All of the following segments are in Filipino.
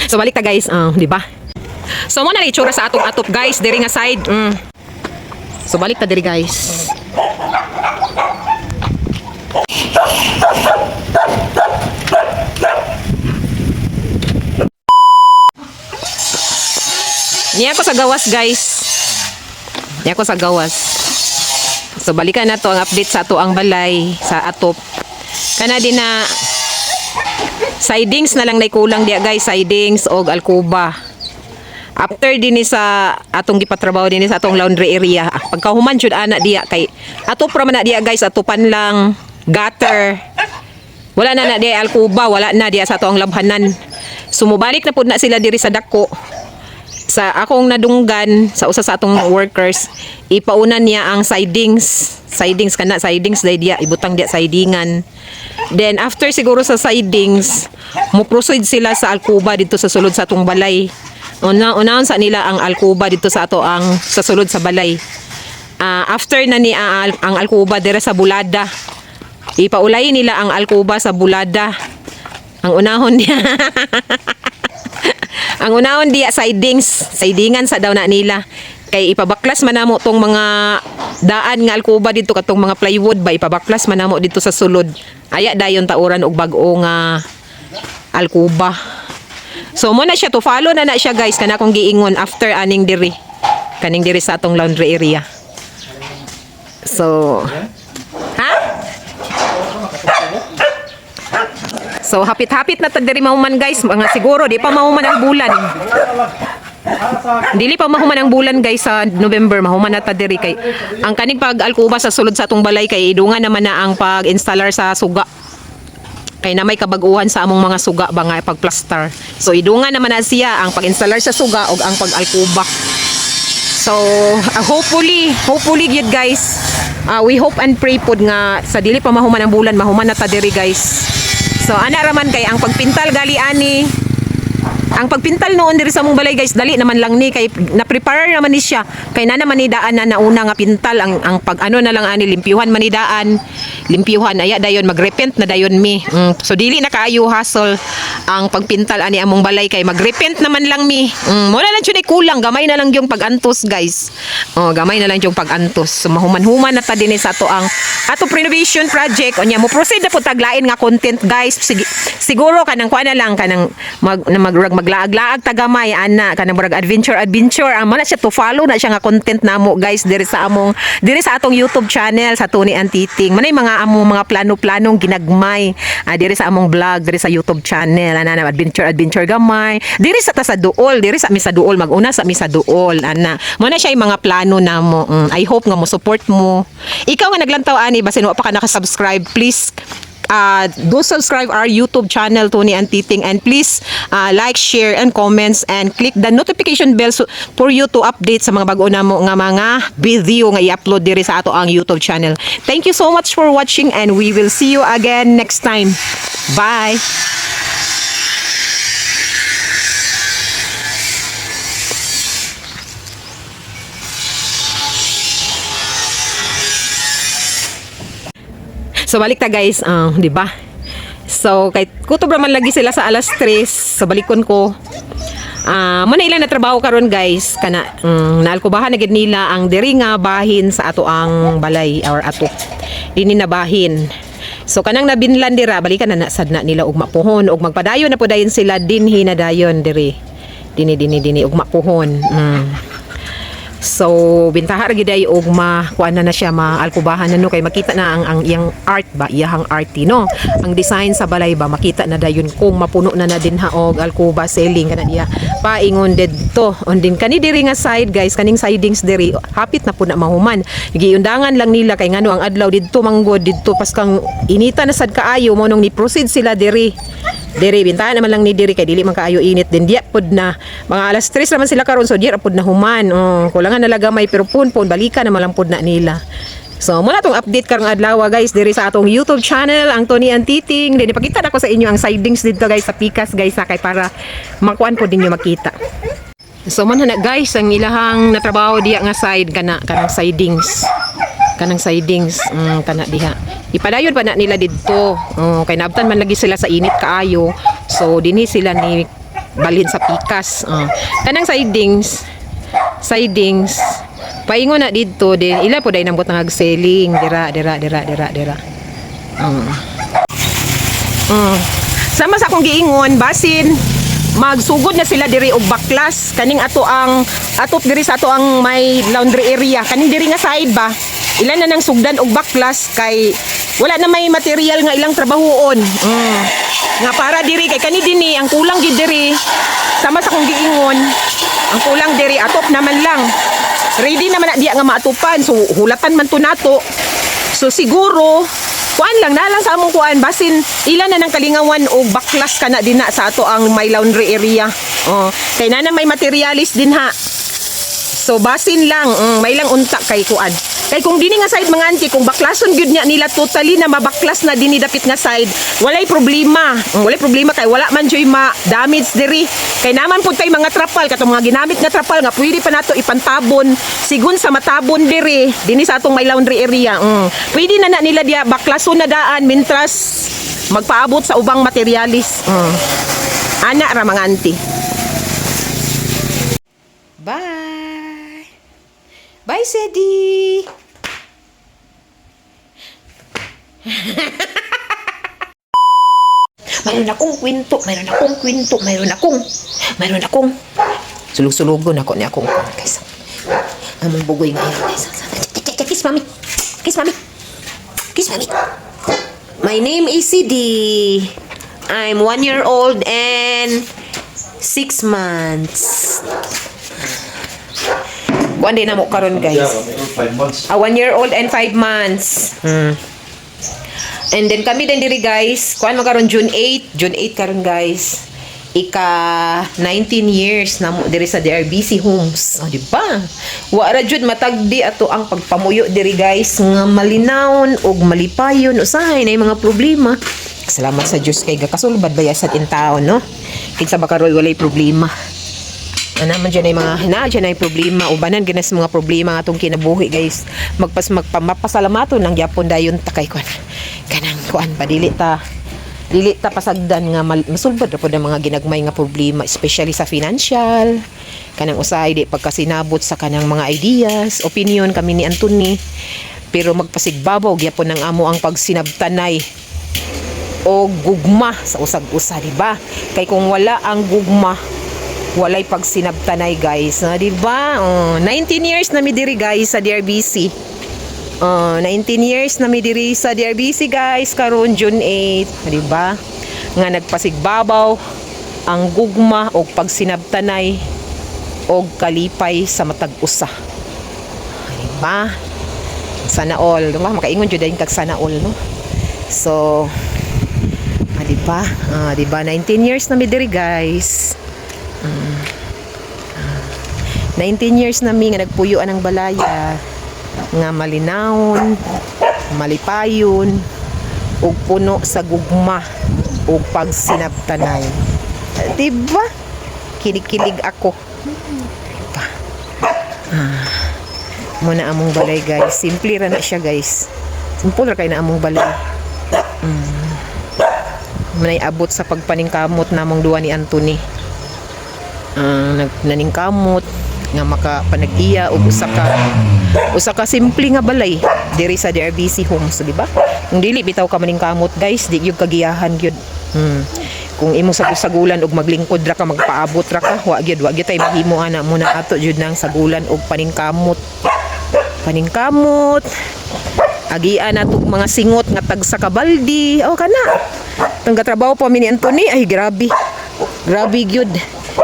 So balik ta guys, di ba? So mo na itsura sa atong atop guys, diri nga side. So balik ta diri guys. Niya ko sa gawas guys. Niya ko sa gawas. So balikan na to ang update sa ato ang balay sa atop. Kana din na sidings na lang na kulang diya guys, sidings og alkuba. After din sa atong gipatrabaho din sa atong laundry area. Pagkahuman jud ana diya kay atop ra man na diya guys, atupan lang gutter. Wala na diya alkuba, wala na diya sa atong labhanan. Sumubalik na pud na sila diri sa dako. Sa akong nadunggan sa usa sa atong workers, ipaunan niya ang sidings kana sidings day dia ibutang dia sidingan. Then after siguro sa sidings mo proceed sila sa alkuba dito sa sulod sa atong balay. Unahon sa nila ang alkuba dito sa ato ang sa sulod sa balay. After na ni ang alkuba dira sa bulada, ipaulay nila ang alkuba sa bulada. Ang unahon niya ang unahon diya sidingan sa daw na nila. Kay ipabaklas man namo tong mga daan nga alkuba dito katong mga plywood ba, ipabaklas man namo dito sa sulod. Aya dayon tauran og bag-o nga alkuba. So mo na siya to follow na siya guys kana akong giingon after kaning diri sa atong laundry area. So So hapit-hapit na ta diri mahuman guys, mga siguro di pa mahuman ang bulan. Dili pa mahuman ang bulan guys sa November, mahuman na ta diri kay ang kaning pag alkuba sa sulod sa atong balay kay idungan naman na ang pag-installer sa suga. Kay na may kabaguhan sa among mga suga ba nga pag-plaster. So idungan naman na siya ang pag-installer sa suga ug ang pag-alkuba. So hopefully gyud guys. We hope and pray pod nga sa dili pa mahuman ang bulan, mahuman na ta diri guys. So ana raman kay ang pagpintal gali ani. Ang pagpintal noon diri sa mong balay guys, dali naman lang ni kay na-prepare naman ni siya. Kay na naman ni daan na nauna nga pintal ang pag ano na lang ani limpyuhan man ni daan. Limpyuhan aya dayon magrepent na dayon mi. So dili na kaayo hassle ang pagpintal ani among balay kay magrepent naman lang mi. Wala lang jud kulang, gamay na lang yung pag-antos guys. Gamay na lang yung pag-antos. So mahuman-human na ta dinhi sa ato ang ato renovation project. Onya mo proceed na pud taglain nga content guys. Siguro kanang kuan na lang kanang maglaag-laag tagamay ana kanang murag adventure ang mana siya to follow na siya nga content namo guys diri sa atong YouTube channel sa Tony and Titing. Manay mga among mga plano-planong ginagmay diri sa among vlog diri sa YouTube channel ana adventure gamay diri sa duol diri sa misa duol maguna sa misa duol ana mana siya yung mga plano namo. I hope nga mo support mo. Ikaw nga naglantaw ani basin wa pa ka naka-subscribe, please do subscribe our YouTube channel Tony and Titing, and please like, share and comments and click the notification bell for you to update sa mga bag-o namo nga mga video nga i-upload diri sa ato ang YouTube channel. Thank you so much for watching and we will see you again next time. Bye. So balik ta guys, di ba? So kay kutob man lagi sila sa alas 3, so balikon ko. Muna ilang na trabaho karon guys, kana naalkubahan na gid nila ang diri nga bahin sa ato ang balay or ato. Dini na bahin. So kanang nabinlan dira, balikan na sad na nila og mapuhon og magpadayon na pudayon sila dinhi na dayon diri. Dini og mapuhon. So bintaha ra gid ay og kuan na siya maalkubahan na no kay makita na ang iyang art ba, iyang arty no. Ang design sa balay ba makita na dayon kung mapuno na din ha og alkuba selling kana diya paingon didto. On din kani diri nga side guys, kaning sidings diri hapit na pud na mahuman. Giundangan lang nila kay ngano ang adlaw didto manggod didto pas kang inita na sad kaayo mo nung ni proceed sila diri bintahan naman lang ni diri kay dili man kaayo init din diya pud na mga alas 3 naman sila karon, so diya pud na human. Kulangan na lagamay pero pun balikan na malampod na nila. So muna tong update karong adlaw guys diri sa atong YouTube channel ang Tony and Titing. Then ipakita na ko sa inyo ang sidings dito guys sa pikas guys kay para makuan po ninyo makita. So man na guys ang ilahang natrabaho diya nga side kanang sidings. Kana diha. Ipadayon pa na nila didto. Kay naabtan man lagi sila sa init kaayo. So dinhi sila ni balhin sa pikas. Kanang sidings paingon na dito din ila po day nambot nang selling dira. Sama sa akong giingon basin magsugod na sila diri og baklas kaning atop diri sa ato ang may laundry area kaning diri nga side ba ilan na nang sugdan og baklas kay wala na may material nga ilang trabahoon nga para diri kay kani dinhi ang kulang gid diri sama sa akong giingon ang kulang diri atop naman lang ready naman na diya nga maatupan so hulatan man to nato so siguro kuan lang na lang sa among kuan basin ilan na nang kalingawan o baklas kana din na sa ato ang may laundry area kay na may materialis din ha so basin lang may lang unta kay kuan kay kung dini nga side mga auntie kung baklason gyud nya nila totally na mabaklas na dinhi dapit nga side walay problema kay wala man joy ma damage diri kay naman pud tay mga trapal katong mga ginamit nga trapal nga pwede pa nato ipantabon sigun sa matabon diri dinhi sa atong may laundry area pwede na nila dia baklason na daan mintras magpaabot sa ubang materialis ana ra mga auntie. Bye, Sedi! Mayroon akong sulog-sulugon ako ni akong guys. Among bugoy ngayon guys. Kiss mami. My name is Sedi. I'm 1 year old and 6 months. Kuan din na mo karon guys. 5 months. 1 year old and 5 months. And then kami din diri guys. Kuan mo karon June 8 karon guys. Ika 19 years na mo diri sa DRBC Homes. Di ba? Wa ra jud matagdi ato ang pagpamuyo diri guys nga malinawon og malipayon usahay na mga problema. Salamat sa Dios kay gakasulbad bayasan in taon no. Kinsa ba karon walay problema. Naman dyan ay mga problema ubanan ginas mga problema atong kinabuhi guys magpasalamaton ng gyapon dayon takay kuan kanang kuan pa dili ta pasagdan nga masulbad ra pud ang mga ginagmay nga problema especially sa financial kanang usahay di pagkasinabot sa kanang mga ideas opinion kami ni Anthony pero magpasigbabaw gyapon ng amo ang pagsinabtanay o gugma sa usag-usa di ba kay kung wala ang gugma walay pagsinabtanay guys di ba 19 years na mi diri guys sa DRBC 19 years na mi diri sa DRBC guys karon June 8 di ba nga nagpasigbabaw ang gugma og pagsinabtanay og kalipay sa matag usa di ba sana all di ba makaingon jud din kag sana all no so di ba 19 years na mi diri guys 19 years na mi nga nagpuyuan ang balaya nga malinawon malipayon ug puno sa gugma ug pagsinabtanay diba kilig ako diba? Muna among balay guys simple ra na siya guys simple ra kay na among balay manay abot sa pagpaningkamot namong duwa ni Anthony naningkamot nga makapanag-iya og usa ka simple nga balay diri sa DRBC Homes di ba kung dili bitaw ka maningkamot guys di gyud kagiyahan gyud kung imo sagulan og maglingkod ra ka magpaabot ra ka wa gyud tay mahimo ana muna ato jud nang sagulan og paningkamot agian nato mga singot nga tag sa kabaldi kana tangga trabaho pa mi ni Anthony ay grabe gyud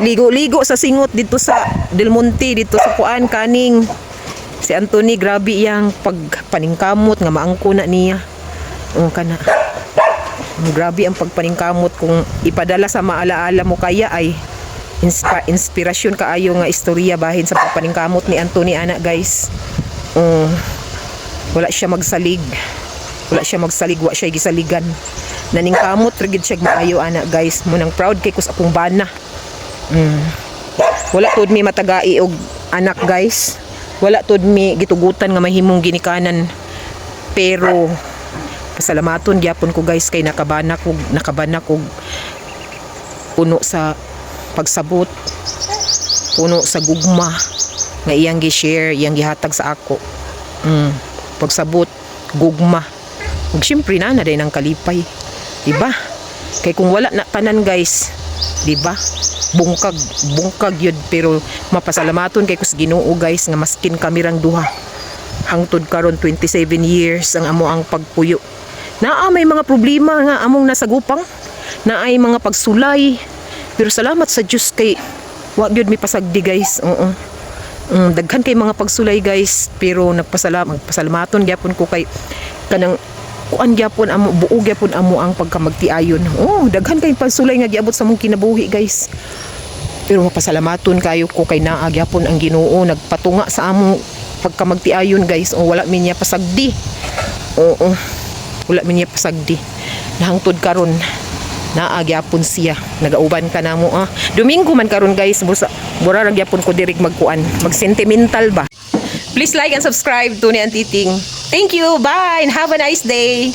ligo sa singot dito sa Del Monte dito sa kuan kaning si Anthony grabe iyang pagpaningkamot nga maangko na niya kana grabe ang pagpaningkamot kung ipadala sa maalaala mo kaya ay inspirasyon kaayo nga istorya bahin sa pagpaningkamot ni Anthony ana guys wala siya magsalig wa siya gisaligan naningkamot rigid siya maayo ana guys munang proud kay kus akong bana walatud mi matagai og anak guys walatud mi gitugutan nga mahimong ginikanan pero pasalamaton gyapon ko guys kay nakabana ko puno sa pagsabot puno sa gugma nga iyang gi-share, iyang gihatag sa ako. Pagsabot gugma. Ug syempre na day ng kalipay. Diba? Kay kung wala na tanan guys, diba? Bungkag yun, pero mapasalamaton kay kus Ginoo guys nga maskin kamirang duha hangtod karon 27 years ang amo ang pagpuyo. Naa may mga problema nga among nasagupang, naay mga pagsulay, pero salamat sa Dios kay wa gyud mi pasagdi guys. Daghan kay mga pagsulay guys, pero magpasalamaton gyapon ko kay kanang kuan gyapon amo, buo gyapon amo ang pagkamagtiayon. Daghan kay pagsulay nga giabot sa mong kinabuhi guys, pero mapasalamaton kayo ko kay naa gyapon ang Ginoo nagpatunga sa among pagkamagtiayon guys. Wala mi niya pasagdi. Wala mi niya pasagdi. Nahangtod karon naa gyapon siya nagauban ka namo. Domingo man karon guys, bura ra gyapon ko dirig magkuan, magsentimental ba. Please like and subscribe to ni Antiting. Thank you, bye and have a nice day.